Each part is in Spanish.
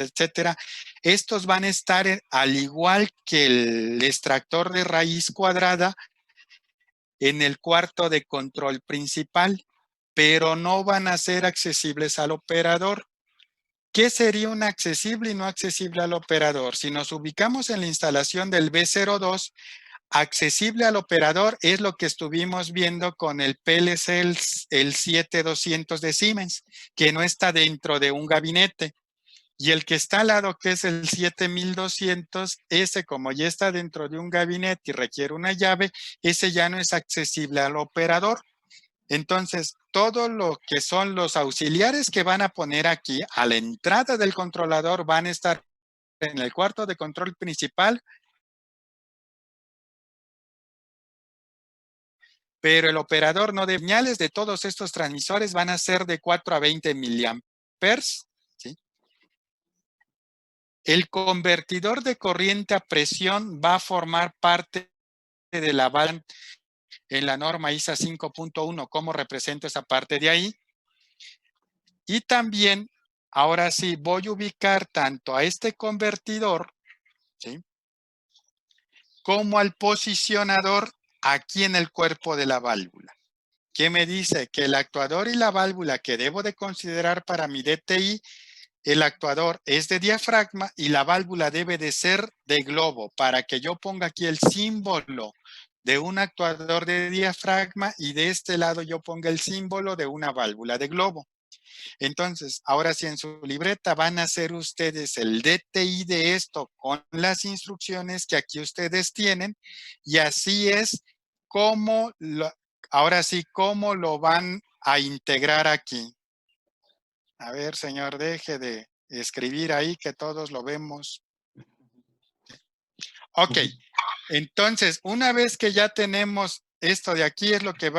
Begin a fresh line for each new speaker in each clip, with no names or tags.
etcétera, estos van a estar al igual que el extractor de raíz cuadrada en el cuarto de control principal, pero no van a ser accesibles al operador. ¿Qué sería un accesible y no accesible al operador? Si nos ubicamos en la instalación del B02, accesible al operador es lo que estuvimos viendo con el PLC, el 7200 de Siemens, que no está dentro de un gabinete. Y el que está al lado, que es el 7200, ese como ya está dentro de un gabinete y requiere una llave, ese ya no es accesible al operador. Entonces, todo lo que son los auxiliares que van a poner aquí a la entrada del controlador van a estar en el cuarto de control principal, pero el operador no de señales de todos estos transmisores van a ser de 4 a 20 miliamperes, ¿sí? El convertidor de corriente a presión va a formar parte de la banda en la norma ISA 5.1. ¿Cómo represento esa parte de ahí? Y también, ahora sí, voy a ubicar tanto a este convertidor, ¿sí?, como al posicionador aquí en el cuerpo de la válvula. ¿Qué me dice? Que el actuador y la válvula que debo de considerar para mi DTI, el actuador es de diafragma y la válvula debe de ser de globo, para que yo ponga aquí el símbolo de un actuador de diafragma y de este lado yo ponga el símbolo de una válvula de globo. Entonces, ahora sí en su libreta van a hacer ustedes el DTI de esto con las instrucciones que aquí ustedes tienen, y así es como, ahora sí, cómo lo van a integrar aquí. A ver, señor, deje de escribir ahí que todos lo vemos. Ok, entonces, una vez que ya tenemos esto de aquí, es lo que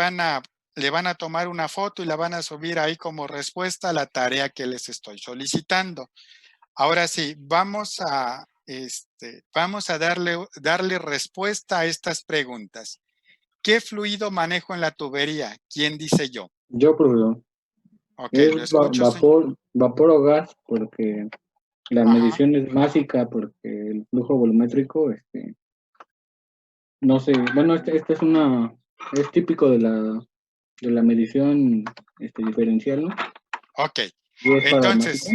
le van a tomar una foto y la van a subir ahí como respuesta a la tarea que les estoy solicitando. Ahora sí, vamos a darle respuesta a estas preguntas. ¿Qué fluido manejo en la tubería? ¿Quién dice yo?
Yo, profesor,
Ok,
es
lo escucho, señor.
vapor o gas, porque la
Ajá.
medición es básica, porque el flujo volumétrico, no sé, bueno, es típico de la medición diferencial, ¿no?
Ok,
Y es paradigmático.
entonces,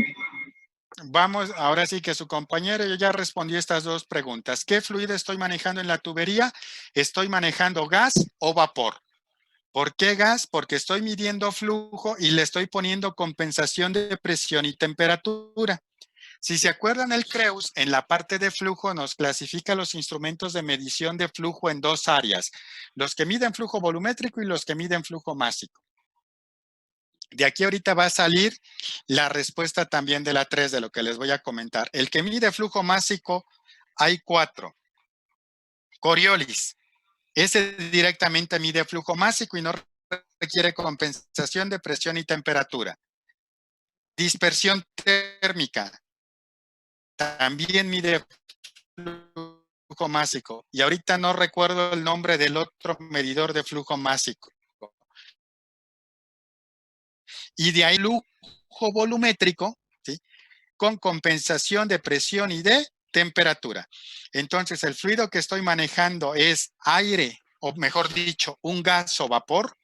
vamos, ahora sí que su compañero ya respondió estas dos preguntas. ¿Qué fluido estoy manejando en la tubería? ¿Estoy manejando gas o vapor? ¿Por qué gas? Porque estoy midiendo flujo y le estoy poniendo compensación de presión y temperatura. Si se acuerdan, el CREUS en la parte de flujo nos clasifica los instrumentos de medición de flujo en dos áreas, los que miden flujo volumétrico y los que miden flujo másico. De aquí ahorita va a salir la respuesta también de la 3 de lo que les voy a comentar. El que mide flujo másico, hay 4. Coriolis, ese directamente mide flujo másico y no requiere compensación de presión y temperatura. Dispersión térmica, también mide flujo másico. Y ahorita no recuerdo el nombre del otro medidor de flujo másico. Y de ahí flujo volumétrico, ¿sí?, con compensación de presión y de temperatura. Entonces, el fluido que estoy manejando es aire, o mejor dicho, un gas o vapor.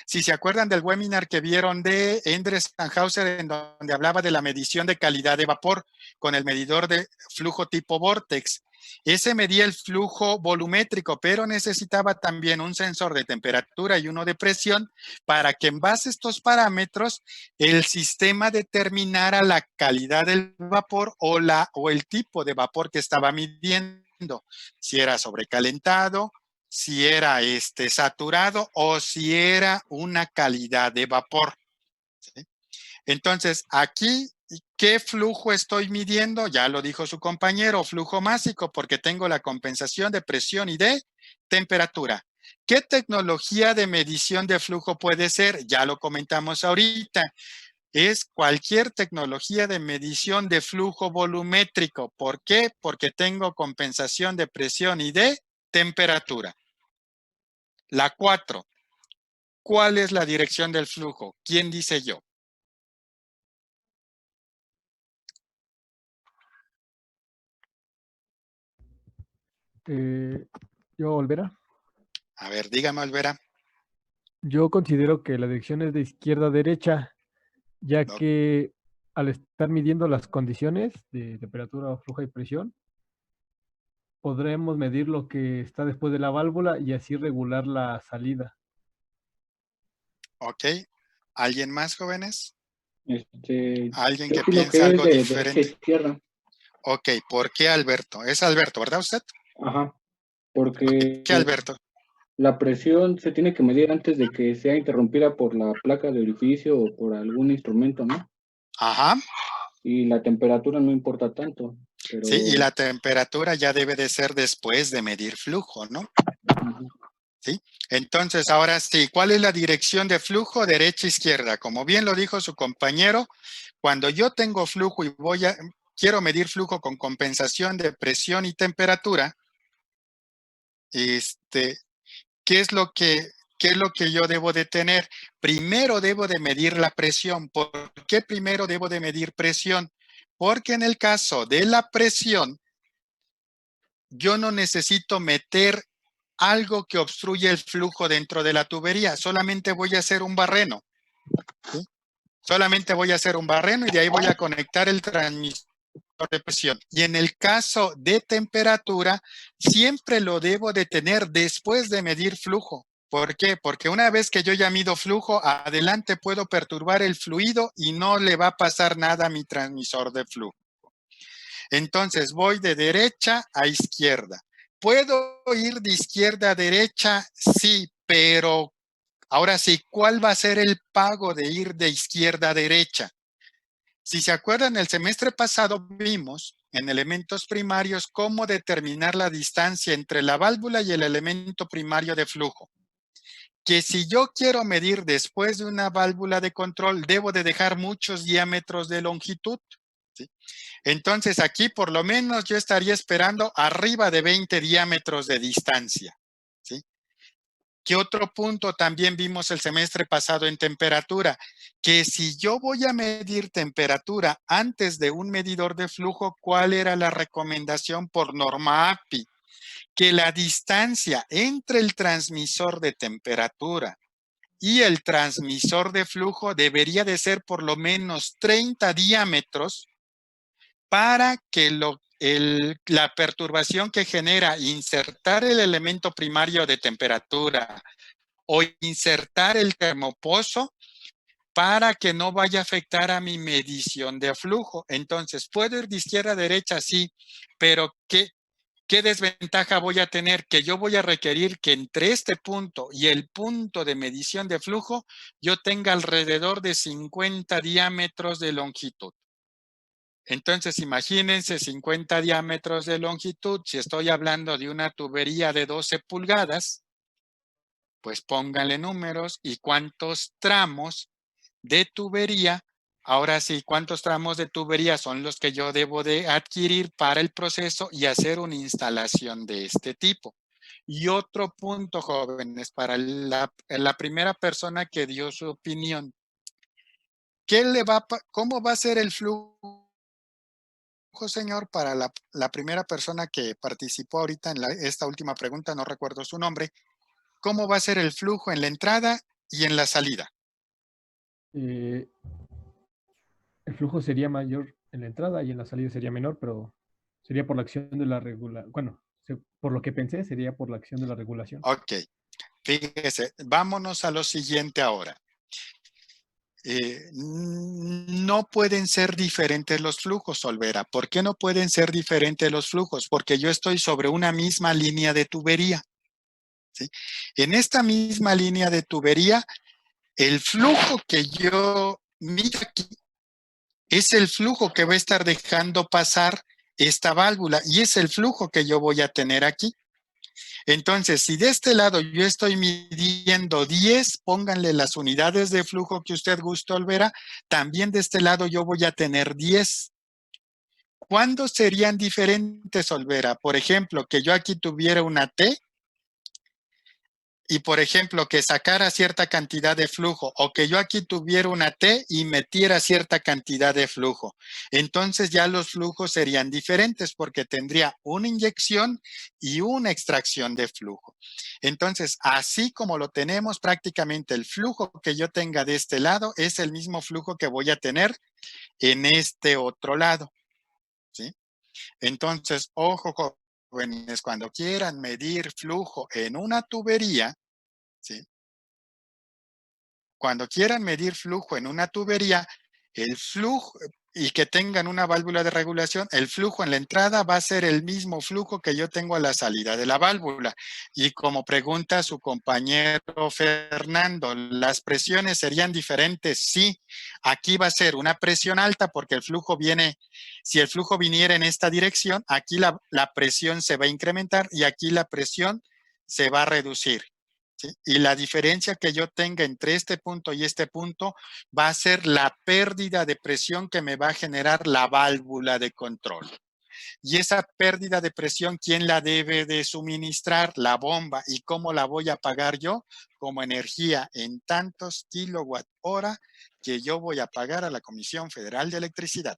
Si se acuerdan del webinar que vieron de Endres Tannhäuser, en donde hablaba de la medición de calidad de vapor con el medidor de flujo tipo Vortex, ese medía el flujo volumétrico, pero necesitaba también un sensor de temperatura y uno de presión para que en base a estos parámetros el sistema determinara la calidad del vapor o el tipo de vapor que estaba midiendo, si era sobrecalentado, si era saturado o si era una calidad de vapor, ¿sí? Entonces, aquí, ¿qué flujo estoy midiendo? Ya lo dijo su compañero, flujo másico, porque tengo la compensación de presión y de temperatura. ¿Qué tecnología de medición de flujo puede ser? Ya lo comentamos ahorita. Es cualquier tecnología de medición de flujo volumétrico. ¿Por qué? Porque tengo compensación de presión y de temperatura. La 4. ¿Cuál es la dirección del flujo? ¿Quién dice yo?
Yo, Olvera.
A ver, dígame, Olvera.
Yo considero que la dirección es de izquierda a derecha, ya
No.
que al estar midiendo las condiciones de temperatura, flujo y presión, podremos medir lo que está después de la válvula y así regular la salida.
Ok. ¿Alguien más, jóvenes? ¿Alguien
Yo
que
opino
piense
que es
algo
de derecha a
diferente?
izquierda.
Ok, ¿por qué Alberto? Es Alberto, ¿verdad usted?
Ajá,
¿Por
porque
qué Alberto?
la presión se tiene que medir antes de que sea interrumpida por la placa de orificio o por algún instrumento, ¿no?
Ajá.
Y la temperatura no importa tanto, pero
Sí, y la temperatura ya debe de ser después de medir flujo, ¿no?
ujú,
¿Sí? Entonces, ahora sí, ¿cuál es la dirección de flujo? Derecha, izquierda. Como bien lo dijo su compañero, cuando yo tengo flujo y quiero medir flujo con compensación de presión y temperatura, este, ¿qué es lo que yo debo de tener? Primero debo de medir la presión. ¿Por qué primero debo de medir presión? Porque en el caso de la presión, yo no necesito meter algo que obstruye el flujo dentro de la tubería. Solamente voy a hacer un barreno. ¿Sí? Solamente voy a hacer un barreno y de ahí voy a conectar el transmisor de presión. Y en el caso de temperatura, siempre lo debo de tener después de medir flujo. ¿Por qué? Porque una vez que yo ya mido flujo, adelante puedo perturbar el fluido y no le va a pasar nada a mi transmisor de flujo. Entonces voy de derecha a izquierda. ¿Puedo ir de izquierda a derecha? Sí, pero ahora sí, ¿cuál va a ser el pago de ir de izquierda a derecha? Si se acuerdan, el semestre pasado vimos en elementos primarios cómo determinar la distancia entre la válvula y el elemento primario de flujo. Que si yo quiero medir después de una válvula de control, debo de dejar muchos diámetros de longitud. ¿Sí? Entonces aquí por lo menos yo estaría esperando arriba de 20 diámetros de distancia. ¿Sí? ¿Qué otro punto también vimos el semestre pasado en temperatura? Que si yo voy a medir temperatura antes de un medidor de flujo, ¿cuál era la recomendación por norma API? Que la distancia entre el transmisor de temperatura y el transmisor de flujo debería de ser por lo menos 30 diámetros para que la perturbación que genera insertar el elemento primario de temperatura o insertar el termopozo para que no vaya a afectar a mi medición de flujo. Entonces, puedo ir de izquierda a derecha, sí, pero ¿qué desventaja voy a tener? Que yo voy a requerir que entre este punto y el punto de medición de flujo, yo tenga alrededor de 50 diámetros de longitud. Entonces, imagínense 50 diámetros de longitud. Si estoy hablando de una tubería de 12 pulgadas, pues pónganle números y cuántos tramos de tubería. Ahora sí, ¿cuántos tramos de tubería son los que yo debo de adquirir para el proceso y hacer una instalación de este tipo? Y otro punto, jóvenes, para la primera persona que dio su opinión. ¿Cómo va a ser el flujo, señor, para la primera persona que participó ahorita en esta última pregunta? No recuerdo su nombre. ¿Cómo va a ser el flujo en la entrada y en la salida?
El flujo sería mayor en la entrada y en la salida sería menor, pero sería por la acción de la regulación. Bueno, por lo que pensé, sería por la acción de la regulación.
Ok, fíjese, vámonos a lo siguiente ahora. No pueden ser diferentes los flujos, Olvera. ¿Por qué no pueden ser diferentes los flujos? Porque yo estoy sobre una misma línea de tubería. ¿Sí? En esta misma línea de tubería, el flujo que yo mido aquí es el flujo que va a estar dejando pasar esta válvula y es el flujo que yo voy a tener aquí. Entonces, si de este lado yo estoy midiendo 10, pónganle las unidades de flujo que usted guste, Olvera, también de este lado yo voy a tener 10. ¿Cuándo serían diferentes, Olvera? Por ejemplo, que yo aquí tuviera una T, y, por ejemplo, que sacara cierta cantidad de flujo o que yo aquí tuviera una T y metiera cierta cantidad de flujo. Entonces ya los flujos serían diferentes porque tendría una inyección y una extracción de flujo. Entonces, así como lo tenemos, prácticamente el flujo que yo tenga de este lado es el mismo flujo que voy a tener en este otro lado, ¿sí? Entonces, ojo, jóvenes, cuando quieran medir flujo en una tubería, ¿sí? Cuando quieran medir flujo en una tubería, el flujo y que tengan una válvula de regulación, el flujo en la entrada va a ser el mismo flujo que yo tengo a la salida de la válvula. Y como pregunta su compañero Fernando, ¿las presiones serían diferentes? Sí, aquí va a ser una presión alta porque el flujo viene, si el flujo viniera en esta dirección, aquí la presión se va a incrementar y aquí la presión se va a reducir. ¿Sí? Y la diferencia que yo tenga entre este punto y este punto va a ser la pérdida de presión que me va a generar la válvula de control. Y esa pérdida de presión, ¿quién la debe de suministrar? La bomba. ¿Y cómo la voy a pagar yo? Como energía en tantos kilowatt hora que yo voy a pagar a la Comisión Federal de Electricidad.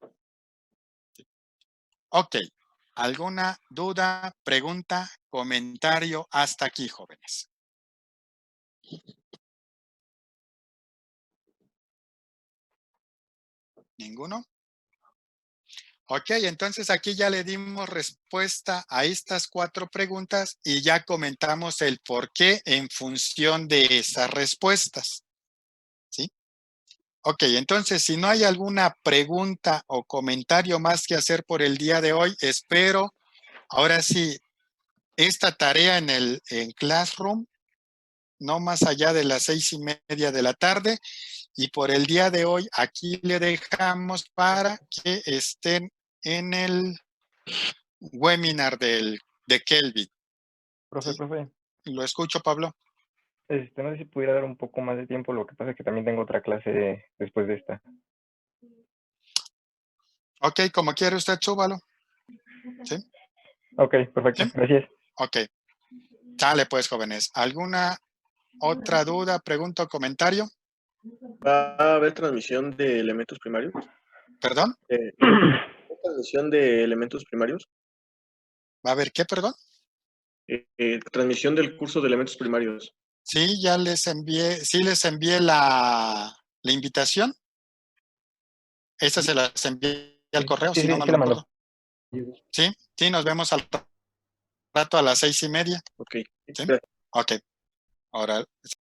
Ok. ¿Alguna duda, pregunta, comentario hasta aquí, jóvenes? ¿Ninguno? Ok, entonces aquí ya le dimos respuesta a estas 4 preguntas y ya comentamos el por qué en función de esas respuestas. ¿Sí? Ok, entonces si no hay alguna pregunta o comentario más que hacer por el día de hoy, espero ahora sí esta tarea en Classroom, no más allá de las 6:30 de la tarde. Y por el día de hoy aquí le dejamos para que estén en el webinar de Kelvin.
Profe,
¿Sí?
profe,
Lo escucho, Pablo.
no sé si pudiera dar un poco más de tiempo, lo que pasa es que también tengo otra clase después de esta.
Ok, como quiere usted, súbalo. ¿Sí?
Ok, perfecto,
¿Sí?
gracias.
Ok. Dale pues, jóvenes. ¿Alguna otra duda, pregunta o comentario?
¿Va a haber transmisión de elementos primarios?
¿Perdón?
¿Transmisión de elementos primarios?
¿Va a haber qué, perdón?
Transmisión del curso de elementos primarios.
Sí, ya les envié la invitación. Esa se las envié al correo,
Sí,
si no
sí,
mal
sí la mandó.
recuerdo. Sí, sí, nos vemos al rato a las 6:30.
Ok.
¿Sí? Ok. Ahora